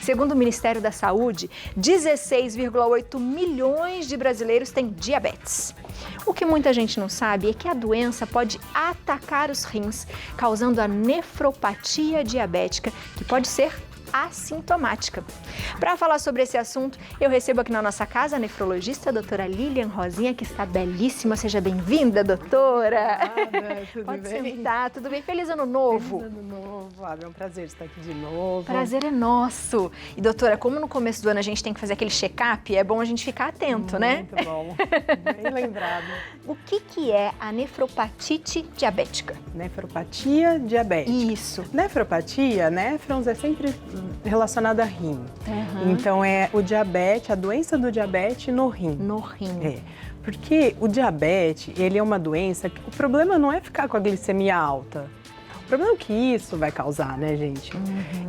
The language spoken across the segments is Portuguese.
Segundo o Ministério da Saúde, 16,8 milhões de brasileiros têm diabetes. O que muita gente não sabe é que a doença pode atacar os rins, causando a nefropatia diabética, que pode ser assintomática. Para falar sobre esse assunto, eu recebo aqui na nossa casa a nefrologista, a doutora Lilian Rosinha, que está belíssima. Seja bem-vinda, doutora. Obrigada, tudo Pode bem? sentar, tudo bem? Feliz ano novo. Feliz ano novo, Flávia, é um prazer estar aqui de novo. Prazer é nosso. E doutora, como no começo do ano a gente tem que fazer aquele check-up, é bom a gente ficar atento, né? Muito bom, bem lembrado. O que é a nefropatite diabética? Nefropatia diabética. Isso. Nefropatia, néfrons é sempre relacionada a rim. Então é o diabetes, a doença do diabetes no rim. No rim. É, porque o diabetes, ele é uma doença que o problema não é ficar com a glicemia alta. O problema é o que isso vai causar, né, gente?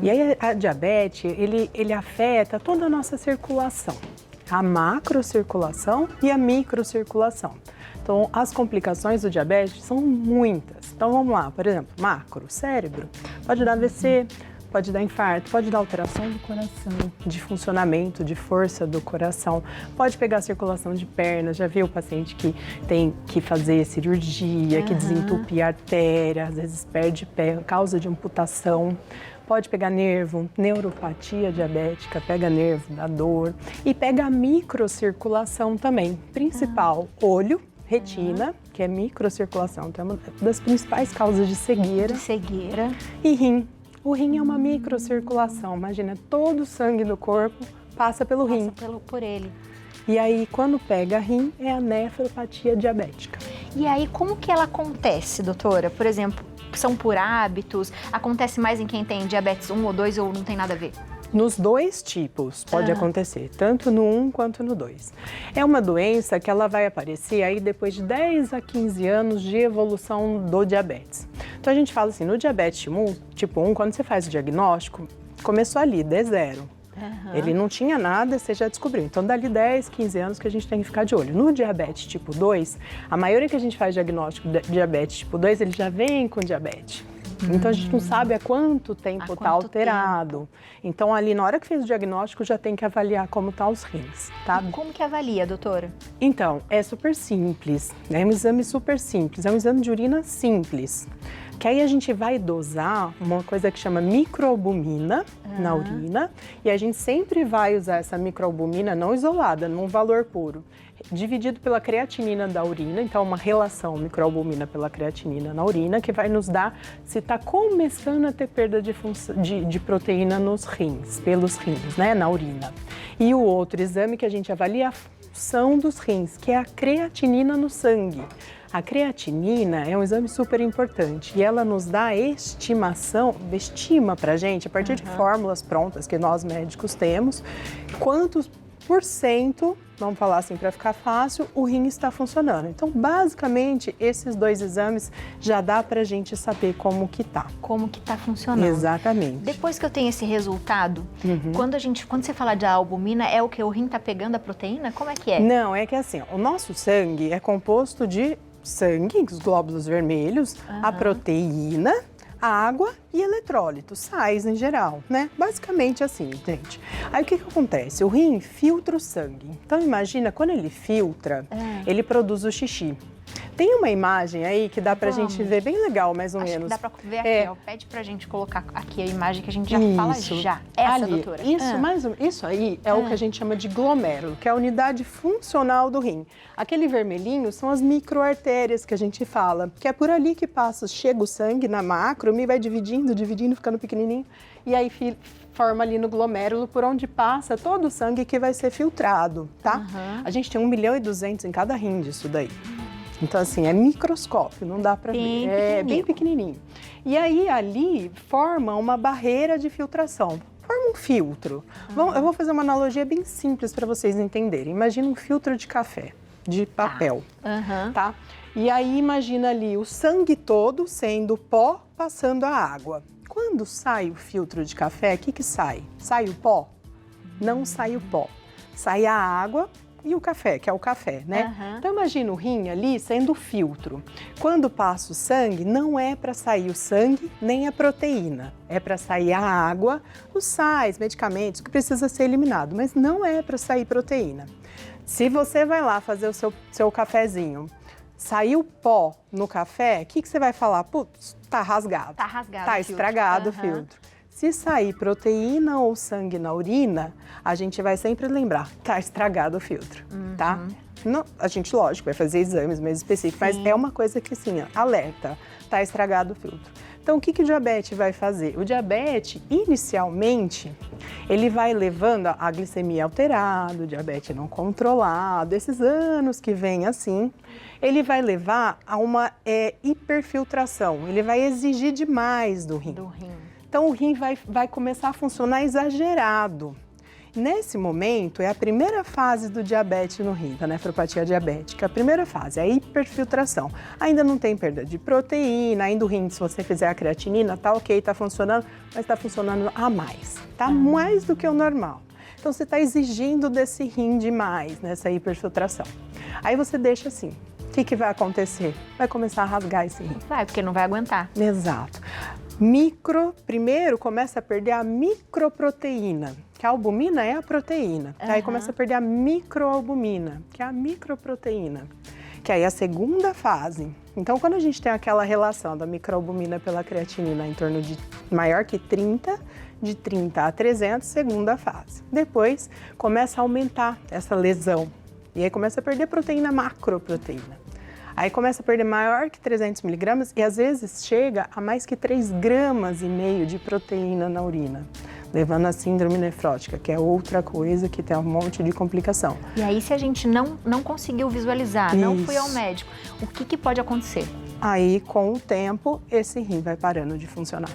E aí a diabetes, ele afeta toda a nossa circulação. A macrocirculação e a microcirculação. Então, as complicações do diabetes são muitas. Então, vamos lá. Por exemplo, macro, cérebro, pode dar AVC, pode dar infarto, pode dar alteração do coração, de funcionamento, de força do coração, pode pegar circulação de pernas. Já viu o paciente que tem que fazer cirurgia, que desentupir a artéria, às vezes perde pé, causa de amputação. Pode pegar nervo, neuropatia diabética, pega nervo, dá dor. E pega a microcirculação também, principal, olho, retina, que é microcirculação, então é uma das principais causas de cegueira. De cegueira. E rim. O rim é uma microcirculação, imagina, todo o sangue do corpo passa pelo rim. Passa por ele. E aí, quando pega rim, é a nefropatia diabética. E aí, como que ela acontece, doutora? Por exemplo, são por hábitos? Acontece mais em quem tem diabetes 1 ou 2 ou não tem nada a ver? Nos dois tipos pode acontecer, tanto no 1 quanto no 2. É uma doença que ela vai aparecer aí depois de 10 a 15 anos de evolução do diabetes. Então a gente fala assim, no diabetes tipo 1, quando você faz o diagnóstico, começou ali, D0. Ele não tinha nada, você já descobriu. Então, dali 10, 15 anos que a gente tem que ficar de olho. No diabetes tipo 2, a maioria que a gente faz diagnóstico de diabetes tipo 2, ele já vem com diabetes. Então, a gente não sabe há quanto tempo está alterado. Então, ali, na hora que fez o diagnóstico, já tem que avaliar como estão os rins, tá? E como que avalia, doutora? Então, é super simples, é um exame super simples, é um exame de urina simples. Que aí a gente vai dosar uma coisa que chama microalbumina na urina e a gente sempre vai usar essa microalbumina não isolada, num valor puro, dividido pela creatinina da urina, então uma relação microalbumina pela creatinina na urina que vai nos dar se está começando a ter perda de proteína nos rins, pelos rins, né, na urina. E o outro exame que a gente avalia é a função dos rins, que é a creatinina no sangue. A creatinina é um exame super importante e ela nos dá a estimação, estima pra gente, a partir de fórmulas prontas que nós médicos temos, quantos por cento, vamos falar assim para ficar fácil, o rim está funcionando. Então, basicamente, esses dois exames já dá pra gente saber como que tá. Como que tá funcionando. Exatamente. Depois que eu tenho esse resultado, quando você fala de albumina, é o que o rim tá pegando a proteína? Como é que é? Não, é que assim, ó, o nosso sangue é composto de sangue, os glóbulos vermelhos, a proteína, a água e eletrólitos, sais em geral, né? Basicamente assim, gente. Aí o que acontece? O rim filtra o sangue. Então imagina, quando ele filtra, ele produz o xixi. Tem uma imagem aí que dá pra gente ver bem legal, mais ou Acho menos. que dá pra ver aqui, ó. Pede pra gente colocar aqui a imagem que a gente já fala já. Essa, ali, doutora. Isso aí é o que a gente chama de glomérulo, que é a unidade funcional do rim. Aquele vermelhinho são as microartérias que a gente fala, que é por ali que passa, chega o sangue na macro, vai dividindo, ficando pequenininho, e aí forma ali no glomérulo por onde passa todo o sangue que vai ser filtrado, tá? A gente tem 1.200.000 em cada rim disso daí. Então, assim, é microscópio, não dá pra ver. É bem pequenininho. E aí, ali, forma uma barreira de filtração. Forma um filtro. Eu vou fazer uma analogia bem simples para vocês entenderem. Imagina um filtro de café, de papel, tá? E aí, imagina ali o sangue todo sendo pó, passando a água. Quando sai o filtro de café, o que sai? Sai o pó? Não sai o pó. Sai a água e o café, que é o café, né? Aham. Então imagina o rim ali sendo o filtro. Quando passa o sangue, não é para sair o sangue nem a proteína. É para sair a água, os sais, medicamentos, que precisa ser eliminado, mas não é para sair proteína. Se você vai lá fazer o seu cafezinho, saiu pó no café, o que você vai falar? Putz, tá rasgado. Tá rasgado. Tá o filtro. estragado o Aham. filtro. Se sair proteína ou sangue na urina, a gente vai sempre lembrar, tá estragado o filtro, tá? Não, a gente, lógico, vai fazer exames mais específicos, mas é uma coisa que, assim, ó, alerta, tá estragado o filtro. Então, o que o diabetes vai fazer? O diabetes, inicialmente, ele vai levando a glicemia alterada, o diabetes não controlado, esses anos que vem assim, ele vai levar a uma hiperfiltração, ele vai exigir demais do rim. Então, o rim vai começar a funcionar exagerado. Nesse momento, é a primeira fase do diabetes no rim, da nefropatia diabética. A primeira fase é a hiperfiltração. Ainda não tem perda de proteína, ainda o rim, se você fizer a creatinina, tá ok, tá funcionando, mas está funcionando a mais. Tá mais do que o normal. Então, você está exigindo desse rim demais, nessa hiperfiltração. Aí você deixa assim. O que vai acontecer? Vai começar a rasgar esse rim. Vai, porque não vai aguentar. Exato. Primeiro começa a perder a microproteína, que a albumina é a proteína. Aí começa a perder a microalbumina, que é a microproteína, que aí é a segunda fase. Então, quando a gente tem aquela relação da microalbumina pela creatinina em torno de maior que 30, de 30 a 300, segunda fase. Depois, começa a aumentar essa lesão. E aí começa a perder proteína, macroproteína. Aí começa a perder maior que 300 miligramas e às vezes chega a mais que 3,5 gramas de proteína na urina, levando a síndrome nefrótica, que é outra coisa que tem um monte de complicação. E aí, se a gente não conseguiu visualizar, não Isso. foi ao médico, o que pode acontecer? Aí, com o tempo, esse rim vai parando de funcionar.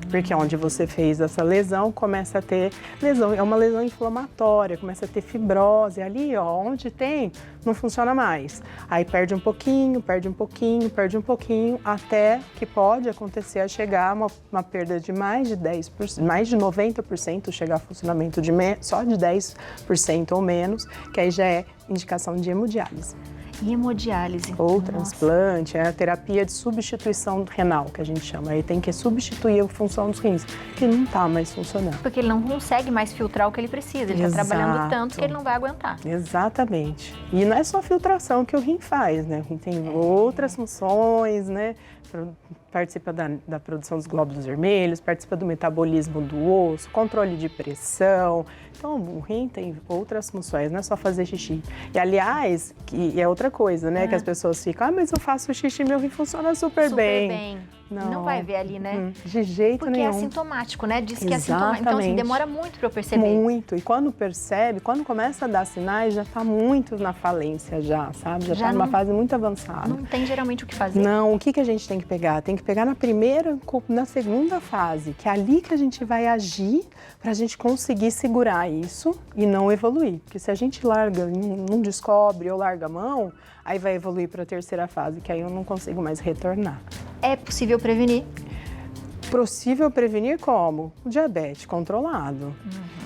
Porque onde você fez essa lesão, começa a ter lesão, é uma lesão inflamatória, começa a ter fibrose. Ali, ó, onde tem, não funciona mais. Aí perde um pouquinho, perde um pouquinho, perde um pouquinho, até que pode acontecer a chegar uma perda de mais de 10%, mais de 90%, chegar a funcionamento de só de 10% ou menos, que aí já é indicação de hemodiálise. Hemodiálise. Ou transplante, é a terapia de substituição renal, que a gente chama. Aí tem que substituir a função dos rins, que não está mais funcionando. Porque ele não consegue mais filtrar o que ele precisa, ele está trabalhando tanto que ele não vai aguentar. Exatamente. E não é só filtração que o rim faz, né? O rim tem outras funções, né? Participa da produção dos glóbulos vermelhos, participa do metabolismo do osso, controle de pressão. Então, o rim tem outras funções, não é só fazer xixi. E, aliás, que é outra coisa, né? Que as pessoas ficam, mas eu faço xixi, meu rim funciona super bem. Não vai ver ali, né? De jeito Porque nenhum. é assintomático, né? Diz que é Exatamente. assintomático. Então, assim, demora muito para eu perceber. Muito. E quando percebe, quando começa a dar sinais, já está muito na falência já, sabe? Já está numa fase muito avançada. Não tem geralmente o que fazer. Não, o que a gente tem que pegar? Tem que pegar na primeira, na segunda fase, que é ali que a gente vai agir para a gente conseguir segurar isso e não evoluir. Porque se a gente larga, não descobre ou larga a mão, aí vai evoluir para a terceira fase, que aí eu não consigo mais retornar. É possível prevenir? Possível prevenir como? O diabetes controlado.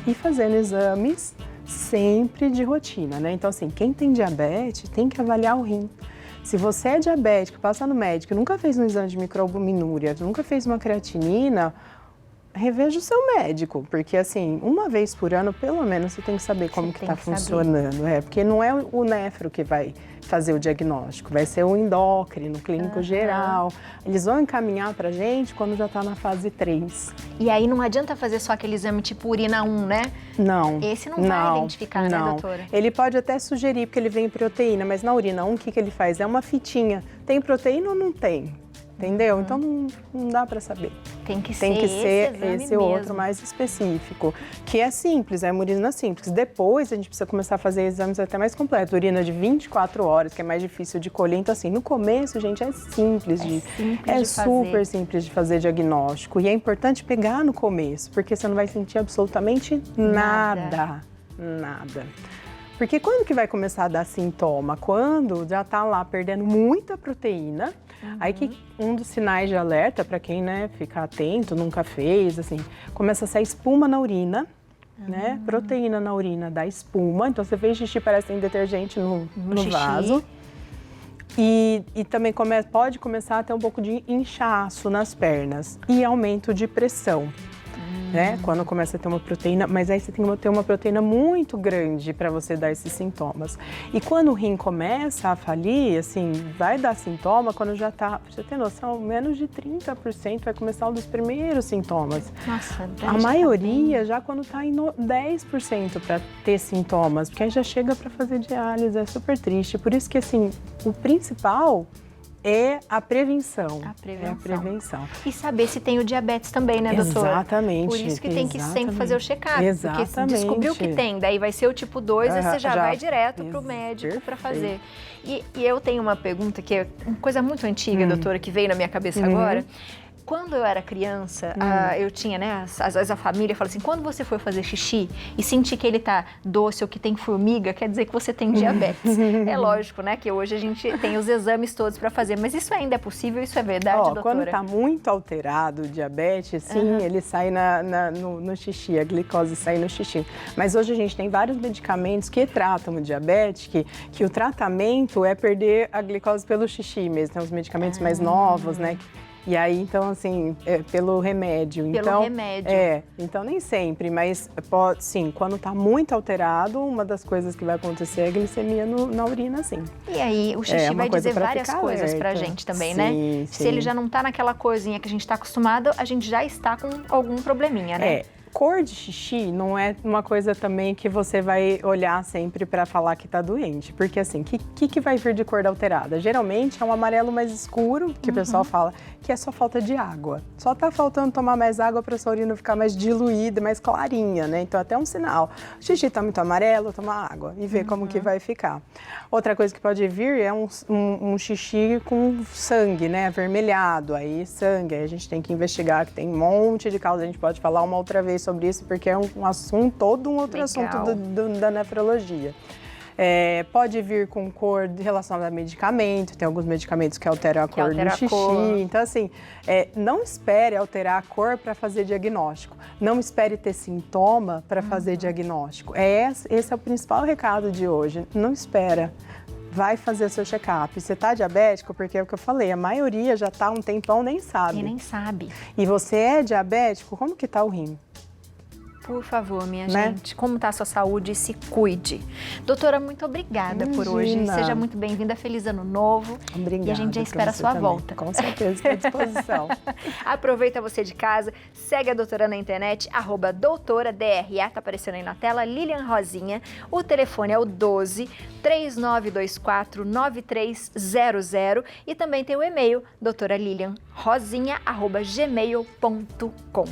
E fazendo exames sempre de rotina, né? Então, assim, quem tem diabetes tem que avaliar o rim. Se você é diabético, passa no médico, nunca fez um exame de microalbuminúria, nunca fez uma creatinina, reveja o seu médico, porque assim, uma vez por ano, pelo menos, você tem que saber como que está funcionando. Porque não é o nefro que vai fazer o diagnóstico, vai ser o endócrino, o clínico geral. Eles vão encaminhar pra gente quando já está na fase 3. E aí não adianta fazer só aquele exame tipo urina 1, né? Não. Esse não vai identificar, né, doutora? Ele pode até sugerir, porque ele vem em proteína, mas na urina 1, o que ele faz? É uma fitinha. Tem proteína ou não tem? Entendeu? Então não dá para saber. Tem que ser esse outro mais específico, que é simples, é uma urina simples. Depois a gente precisa começar a fazer exames até mais completos. Urina de 24 horas, que é mais difícil de colher. Então, assim, no começo, gente, é simples super simples de fazer diagnóstico. E é importante pegar no começo, porque você não vai sentir absolutamente nada. Porque quando que vai começar a dar sintoma? Quando já tá lá perdendo muita proteína. Aí que um dos sinais de alerta, para quem, né, fica atento, nunca fez, assim, começa a sair espuma na urina, né? Proteína na urina dá espuma, então você fez xixi, parece que tem detergente no vaso. E também pode começar a ter um pouco de inchaço nas pernas e aumento de pressão. Né? Quando começa a ter uma proteína, mas aí você tem que ter uma proteína muito grande para você dar esses sintomas. E quando o rim começa a falir, assim, vai dar sintoma quando já tá, pra você ter noção, menos de 30% vai começar um dos primeiros sintomas. Nossa, a maioria já quando tá em 10% para ter sintomas, porque aí já chega para fazer diálise, é super triste. Por isso que, assim, o principal é a prevenção. É a prevenção. E saber se tem o diabetes também, né, doutora? Exatamente. Por isso que tem que sempre fazer o check-up. Exatamente. Porque se descobriu que tem, daí vai ser o tipo 2, aí você já vai direto para o médico para fazer. E eu tenho uma pergunta que é uma coisa muito antiga, doutora, que veio na minha cabeça agora. Quando eu era criança, eu tinha, né, às vezes a família fala assim, quando você for fazer xixi e sentir que ele tá doce ou que tem formiga, quer dizer que você tem diabetes. É lógico, né, que hoje a gente tem os exames todos para fazer, mas isso ainda é possível, isso é verdade, doutora? Quando tá muito alterado o diabetes, sim, ele sai no xixi, a glicose sai no xixi. Mas hoje a gente tem vários medicamentos que tratam o diabetes, que o tratamento é perder a glicose pelo xixi mesmo, tem os medicamentos mais novos, né? E aí, então, assim, pelo remédio. Pelo remédio. Então nem sempre, mas sim, quando tá muito alterado, uma das coisas que vai acontecer é a glicemia na urina, sim. E aí, o xixi vai dizer várias coisas pra gente também, né? Sim. Se ele já não tá naquela coisinha que a gente tá acostumado, a gente já está com algum probleminha, né? Cor de xixi não é uma coisa também que você vai olhar sempre para falar que tá doente. Porque assim, o que vai vir de cor alterada? Geralmente é um amarelo mais escuro, que o pessoal fala que é só falta de água. Só tá faltando tomar mais água para sua urina ficar mais diluída, mais clarinha, né? Então até um sinal. O xixi tá muito amarelo, toma água e vê como que vai ficar. Outra coisa que pode vir é um xixi com sangue, né? Avermelhado, aí sangue. Aí a gente tem que investigar, que tem um monte de causa. A gente pode falar uma outra vez sobre isso, porque é um assunto, todo um outro assunto da nefrologia. Pode vir com cor relacionada a medicamento, tem alguns medicamentos que alteram a cor do xixi. Então, assim, não espere alterar a cor para fazer diagnóstico. Não espere ter sintoma para fazer diagnóstico. Esse é o principal recado de hoje. Não espera. Vai fazer seu check-up. Você tá diabético, porque é o que eu falei, a maioria já tá há um tempão, nem sabe. E nem sabe. E você é diabético, como que tá o rim? Por favor, minha gente, como está a sua saúde? Se cuide. Doutora, muito obrigada por hoje. Seja muito bem-vinda. Feliz Ano Novo. Obrigada. E a gente já espera a sua volta. Com certeza, estou à disposição. Aproveita você de casa, segue a doutora na internet, @doutoradra, tá aparecendo aí na tela, Lilian Rosinha. O telefone é o 12-3924-9300 e também tem o e-mail doutoralilianrosinha@gmail.com.